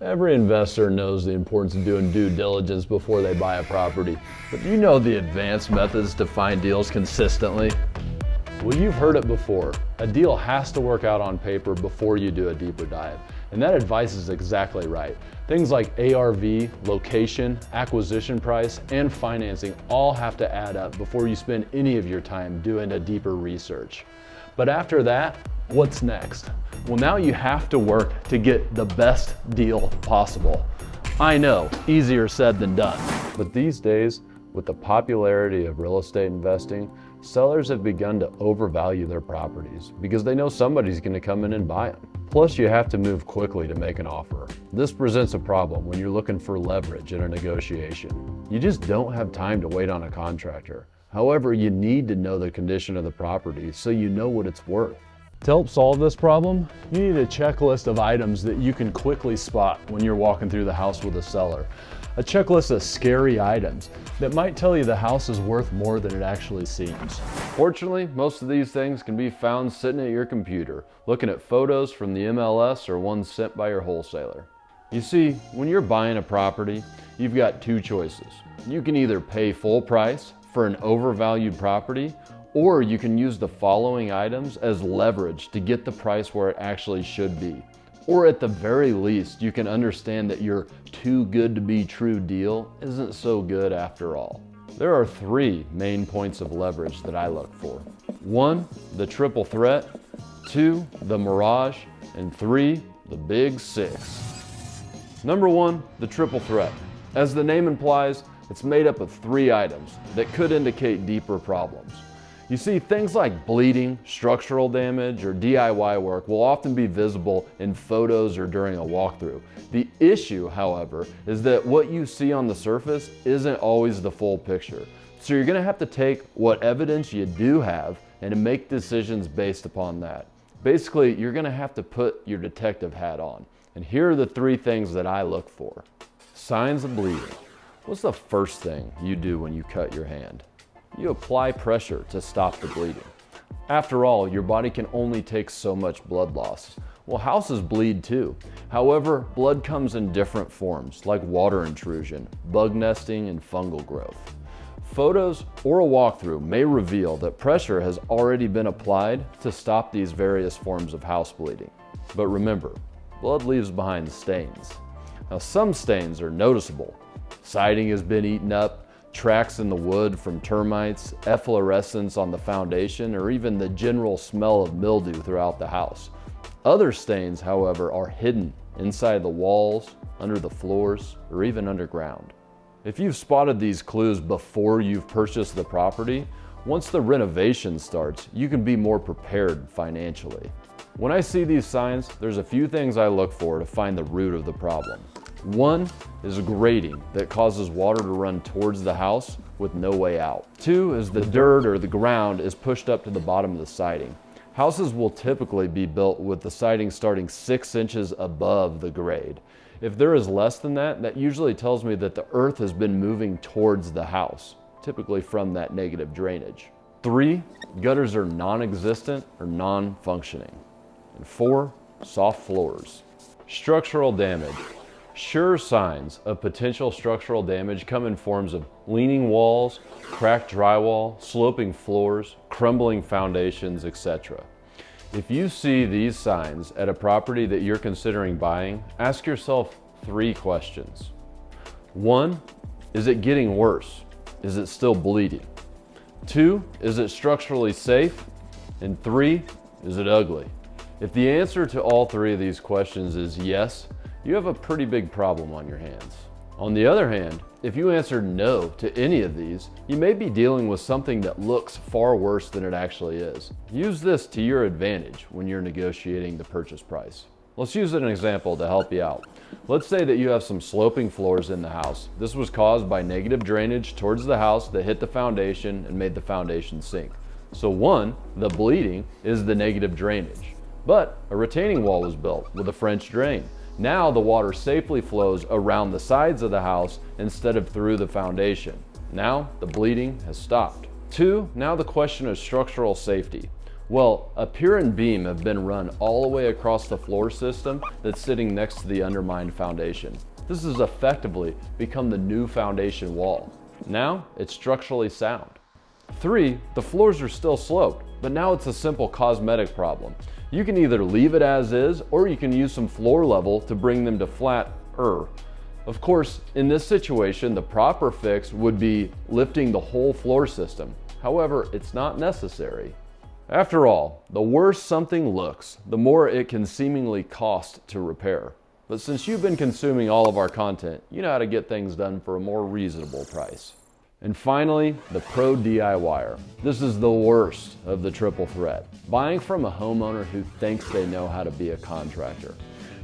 Every investor knows the importance of doing due diligence before they buy a property. But do you know the advanced methods to find deals consistently? Well, you've heard it before. A deal has to work out on paper before you do a deeper dive. And that advice is exactly right. Things like ARV, location, acquisition price, and financing all have to add up before you spend any of your time doing a deeper research. But after that, what's next? Well, now you have to work to get the best deal possible. I know, easier said than done. But these days, with the popularity of real estate investing, sellers have begun to overvalue their properties because they know somebody's going to come in and buy them. Plus, you have to move quickly to make an offer. This presents a problem when you're looking for leverage in a negotiation. You just don't have time to wait on a contractor. However, you need to know the condition of the property so you know what it's worth. To help solve this problem, you need a checklist of items that you can quickly spot when you're walking through the house with a seller. A checklist of scary items that might tell you the house is worth more than it actually seems. Fortunately, most of these things can be found sitting at your computer, looking at photos from the MLS or ones sent by your wholesaler. You see, when you're buying a property, you've got two choices. You can either pay full price for an overvalued property, or you can use the following items as leverage to get the price where it actually should be. Or at the very least, you can understand that your too good to be true deal isn't so good after all. There are three main points of leverage that I look for. 1, the triple threat. 2, the Mirage. And 3, the big 6. Number 1, the triple threat. As the name implies, it's made up of 3 items that could indicate deeper problems. You see, things like bleeding, structural damage, or DIY work will often be visible in photos or during a walkthrough. The issue, however, is that what you see on the surface isn't always the full picture. So you're gonna have to take what evidence you do have and make decisions based upon that. Basically, you're gonna have to put your detective hat on. And here are the 3 things that I look for. Signs of bleeding. What's the first thing you do when you cut your hand? You apply pressure to stop the bleeding. After all, your body can only take so much blood loss. Well, houses bleed too. However, blood comes in different forms, like water intrusion, bug nesting, and fungal growth. Photos or a walkthrough may reveal that pressure has already been applied to stop these various forms of house bleeding. But remember, blood leaves behind stains. Now, some stains are noticeable. Siding has been eaten up, tracks in the wood from termites, efflorescence on the foundation, or even the general smell of mildew throughout the house. Other stains, however, are hidden inside the walls, under the floors, or even underground. If you've spotted these clues before you've purchased the property, once the renovation starts, you can be more prepared financially. When I see these signs, there's a few things I look for to find the root of the problem. 1 is grading that causes water to run towards the house with no way out. 2 is the dirt or the ground is pushed up to the bottom of the siding. Houses will typically be built with the siding starting 6 inches above the grade. If there is less than that, that usually tells me that the earth has been moving towards the house, typically from that negative drainage. 3, gutters are non-existent or non-functioning. And 4, soft floors. Structural damage. Sure signs of potential structural damage come in forms of leaning walls, cracked drywall, sloping floors, crumbling foundations, etc. If you see these signs at a property that you're considering buying, ask yourself 3 questions. 1, is it getting worse? Is it still bleeding? 2, is it structurally safe? And 3, is it ugly? If the answer to all 3 of these questions is yes, you have a pretty big problem on your hands. On the other hand, if you answered no to any of these, you may be dealing with something that looks far worse than it actually is. Use this to your advantage when you're negotiating the purchase price. Let's use an example to help you out. Let's say that you have some sloping floors in the house. This was caused by negative drainage towards the house that hit the foundation and made the foundation sink. So 1, the bleeding is the negative drainage. But a retaining wall was built with a French drain. Now the water safely flows around the sides of the house instead of through the foundation. Now the bleeding has stopped. 2, now the question of structural safety. Well, a pier and beam have been run all the way across the floor system that's sitting next to the undermined foundation. This has effectively become the new foundation wall. Now, it's structurally sound. 3, the floors are still sloped, but now it's a simple cosmetic problem. You can either leave it as is, or you can use some floor level to bring them to flat. Of course, in this situation, the proper fix would be lifting the whole floor system. However, it's not necessary. After all, the worse something looks, the more it can seemingly cost to repair. But since you've been consuming all of our content, you know how to get things done for a more reasonable price. And finally, the pro DIYer. This is the worst of the triple threat. Buying from a homeowner who thinks they know how to be a contractor.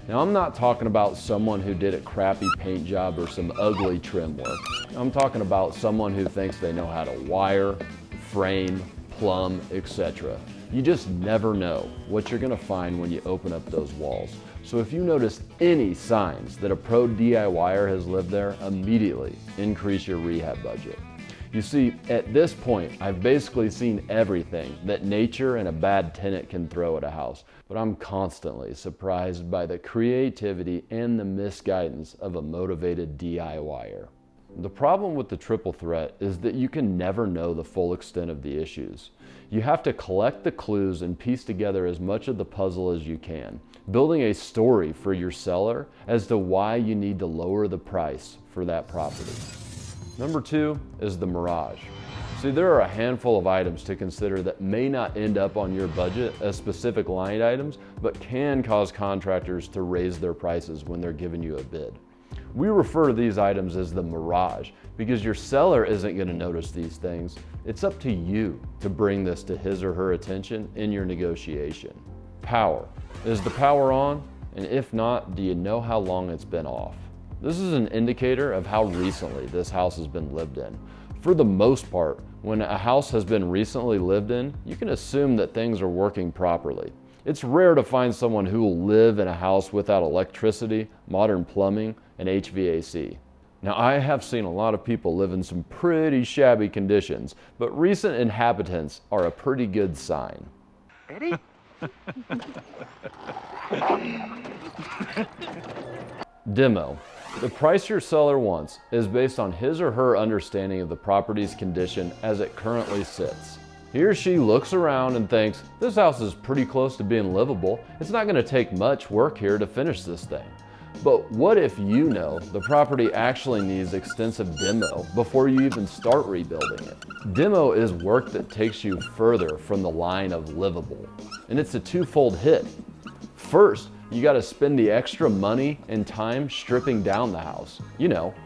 Now, I'm not talking about someone who did a crappy paint job or some ugly trim work. I'm talking about someone who thinks they know how to wire, frame, plumb, etc. You just never know what you're gonna find when you open up those walls. So if you notice any signs that a pro DIYer has lived there, immediately increase your rehab budget. You see, at this point, I've basically seen everything that nature and a bad tenant can throw at a house, but I'm constantly surprised by the creativity and the misguidance of a motivated DIYer. The problem with the triple threat is that you can never know the full extent of the issues. You have to collect the clues and piece together as much of the puzzle as you can, building a story for your seller as to why you need to lower the price for that property. Number 2 is the Mirage. See, there are a handful of items to consider that may not end up on your budget as specific line items, but can cause contractors to raise their prices when they're giving you a bid. We refer to these items as the Mirage because your seller isn't going to notice these things. It's up to you to bring this to his or her attention in your negotiation. Power. Is the power on? And if not, do you know how long it's been off? This is an indicator of how recently this house has been lived in. For the most part, when a house has been recently lived in, you can assume that things are working properly. It's rare to find someone who will live in a house without electricity, modern plumbing, and HVAC. Now, I have seen a lot of people live in some pretty shabby conditions, but recent inhabitants are a pretty good sign. Ready? Demo. The price your seller wants is based on his or her understanding of the property's condition as it currently sits. He or she looks around and thinks, this house is pretty close to being livable. It's not going to take much work here to finish this thing. But what if you know the property actually needs extensive demo before you even start rebuilding it? Demo is work that takes you further from the line of livable. And it's a twofold hit. First, you got to spend the extra money and time stripping down the house,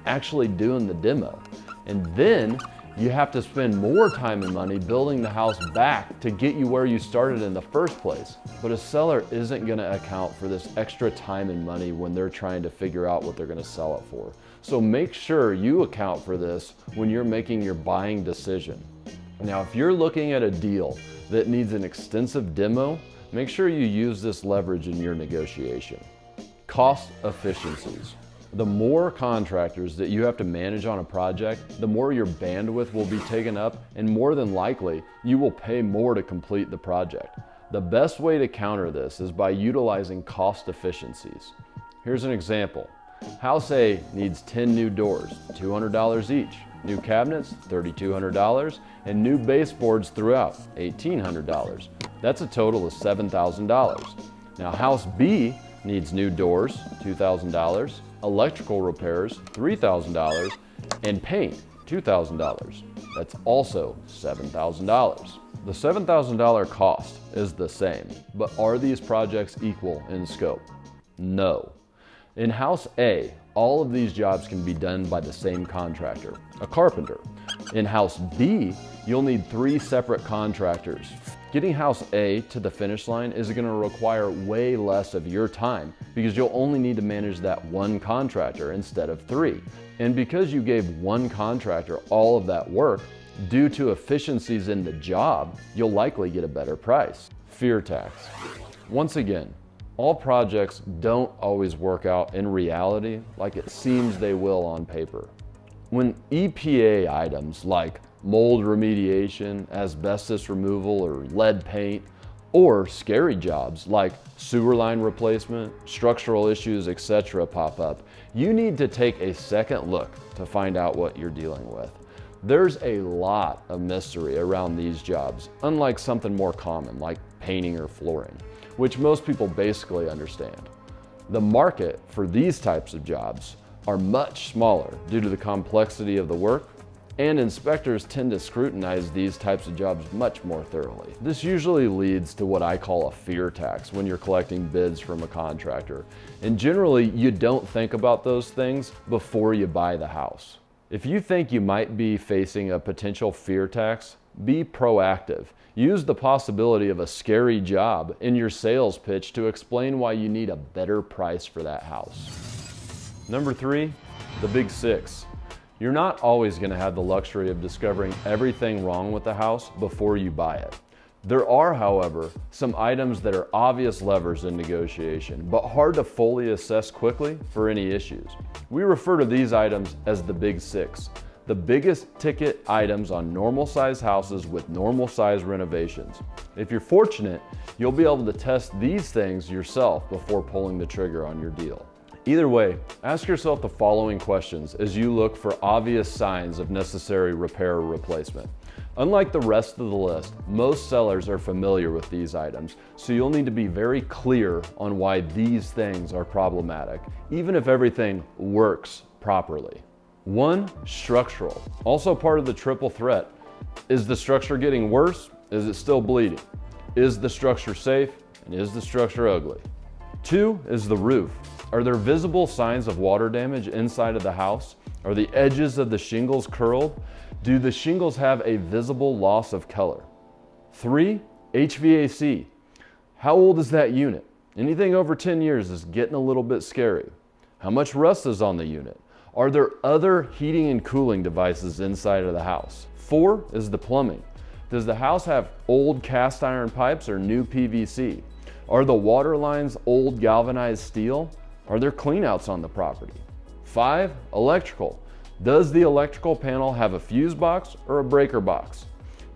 actually doing the demo. And then you have to spend more time and money building the house back to get you where you started in the first place. But a seller isn't going to account for this extra time and money when they're trying to figure out what they're going to sell it for. So make sure you account for this when you're making your buying decision. Now, if you're looking at a deal that needs an extensive demo, make sure you use this leverage in your negotiation. Cost efficiencies. The more contractors that you have to manage on a project, the more your bandwidth will be taken up, and more than likely, you will pay more to complete the project. The best way to counter this is by utilizing cost efficiencies. Here's an example. House A needs 10 new doors, $200 each. New cabinets, $3,200, and new baseboards throughout, $1,800. That's a total of $7,000. Now, House B needs new doors, $2,000, electrical repairs, $3,000, and paint, $2,000. That's also $7,000. The $7,000 cost is the same, but are these projects equal in scope? No. In House A, all of these jobs can be done by the same contractor, a carpenter. In House B, you'll need 3 separate contractors. Getting House A to the finish line is going to require way less of your time because you'll only need to manage that one contractor instead of 3. And because you gave one contractor all of that work, due to efficiencies in the job, you'll likely get a better price. Fear tax. Once again, all projects don't always work out in reality like it seems they will on paper. When EPA items like mold remediation, asbestos removal, or lead paint or scary jobs like sewer line replacement, structural issues, etc. pop up, you need to take a second look to find out what you're dealing with. There's a lot of mystery around these jobs, unlike something more common like painting or flooring, which most people basically understand. The market for these types of jobs are much smaller due to the complexity of the work, and inspectors tend to scrutinize these types of jobs much more thoroughly. This usually leads to what I call a fear tax when you're collecting bids from a contractor. And generally, you don't think about those things before you buy the house. If you think you might be facing a potential fear tax, be proactive. Use the possibility of a scary job in your sales pitch to explain why you need a better price for that house. Number 3, the big 6. You're not always going to have the luxury of discovering everything wrong with the house before you buy it. There are, however, some items that are obvious levers in negotiation, but hard to fully assess quickly for any issues. We refer to these items as the big 6, the biggest ticket items on normal size houses with normal size renovations. If you're fortunate, you'll be able to test these things yourself before pulling the trigger on your deal. Either way, ask yourself the following questions as you look for obvious signs of necessary repair or replacement. Unlike the rest of the list, most sellers are familiar with these items, so you'll need to be very clear on why these things are problematic, even if everything works properly. 1, structural. Also part of the triple threat. Is the structure getting worse? Is it still bleeding? Is the structure safe? And is the structure ugly? 2 is the roof. Are there visible signs of water damage inside of the house? Are the edges of the shingles curled? Do the shingles have a visible loss of color? 3, HVAC. How old is that unit? Anything over 10 years is getting a little bit scary. How much rust is on the unit? Are there other heating and cooling devices inside of the house? 4 is the plumbing. Does the house have old cast iron pipes or new PVC? Are the water lines old galvanized steel? Are there cleanouts on the property? 5, electrical. Does the electrical panel have a fuse box or a breaker box?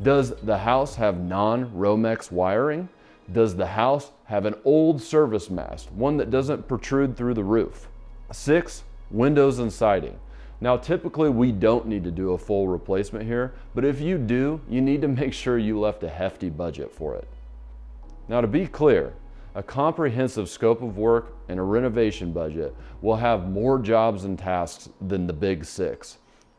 Does the house have non-Romex wiring? Does the house have an old service mast, one that doesn't protrude through the roof? 6, windows and siding. Now, typically we don't need to do a full replacement here, but if you do, you need to make sure you left a hefty budget for it. Now, to be clear, a comprehensive scope of work and a renovation budget will have more jobs and tasks than the big 6.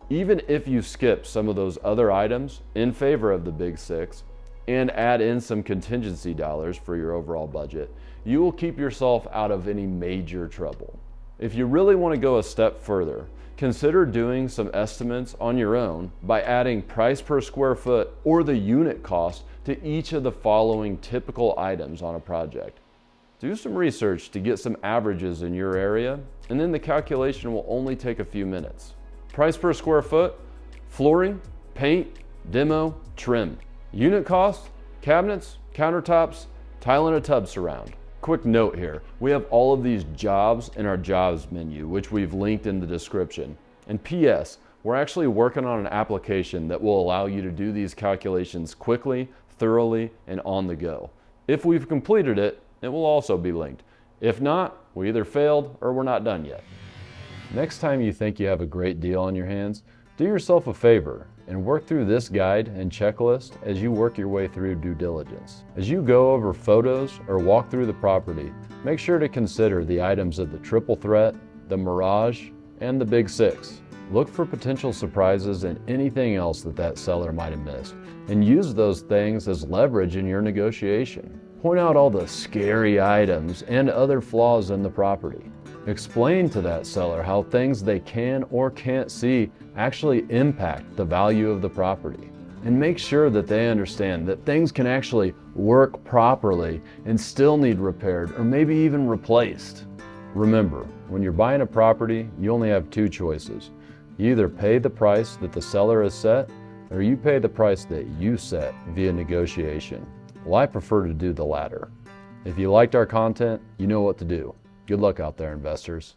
Even if you skip some of those other items in favor of the big 6 and add in some contingency dollars for your overall budget, you will keep yourself out of any major trouble. If you really want to go a step further, consider doing some estimates on your own by adding price per square foot or the unit cost to each of the following typical items on a project. Do some research to get some averages in your area, and then the calculation will only take a few minutes. Price per square foot, flooring, paint, demo, trim. Unit cost, cabinets, countertops, tile and a tub surround. Quick note here, we have all of these jobs in our jobs menu, which we've linked in the description. And P.S., we're actually working on an application that will allow you to do these calculations quickly, thoroughly, and on the go. If we've completed it, it will also be linked. If not, we either failed or we're not done yet. Next time you think you have a great deal on your hands, do yourself a favor and work through this guide and checklist as you work your way through due diligence. As you go over photos or walk through the property, make sure to consider the items of the triple threat, the Mirage, and the big 6. Look for potential surprises and anything else that seller might have missed, and use those things as leverage in your negotiation. Point out all the scary items and other flaws in the property. Explain to that seller how things they can or can't see actually impact the value of the property. And make sure that they understand that things can actually work properly and still need repaired or maybe even replaced. Remember, when you're buying a property, you only have 2 choices. You either pay the price that the seller has set, or you pay the price that you set via negotiation. Well, I prefer to do the latter. If you liked our content, you know what to do. Good luck out there, investors.